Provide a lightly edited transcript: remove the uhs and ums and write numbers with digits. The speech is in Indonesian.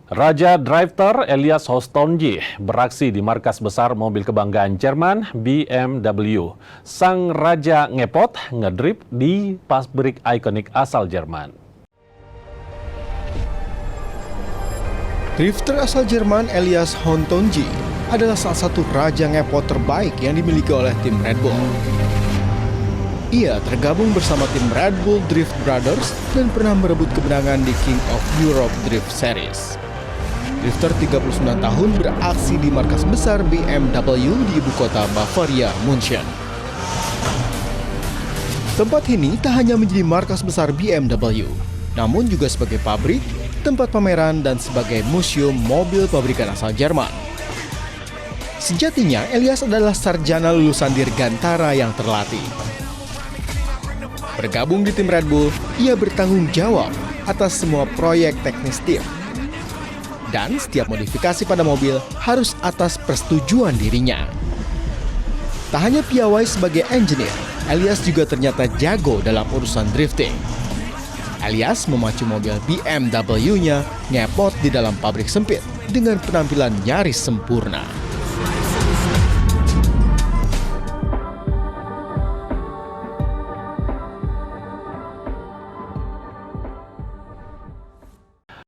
Raja Drifter Elias Hostonji beraksi di markas besar mobil kebanggaan Jerman BMW. Sang raja ngepot ngedrift di pabrik ikonik asal Jerman. Drifter asal Jerman Elias Hostonji adalah salah satu raja ngepot terbaik yang dimiliki oleh tim Red Bull. Ia tergabung bersama tim Red Bull Drift Brothers dan pernah merebut kemenangan di King of Europe Drift Series. Drifter 39 tahun beraksi di markas besar BMW di ibu kota Bavaria, München. Tempat ini tak hanya menjadi markas besar BMW, namun juga sebagai pabrik, tempat pameran, dan sebagai museum mobil pabrikan asal Jerman. Sejatinya, Elias adalah sarjana lulusan Dirgantara yang terlatih. Bergabung di tim Red Bull, ia bertanggung jawab atas semua proyek teknis tim. Dan setiap modifikasi pada mobil harus atas persetujuan dirinya. Tak hanya piawai sebagai engineer, Elias juga ternyata jago dalam urusan drifting. Elias memacu mobil BMW-nya ngepot di dalam pabrik sempit dengan penampilan nyaris sempurna.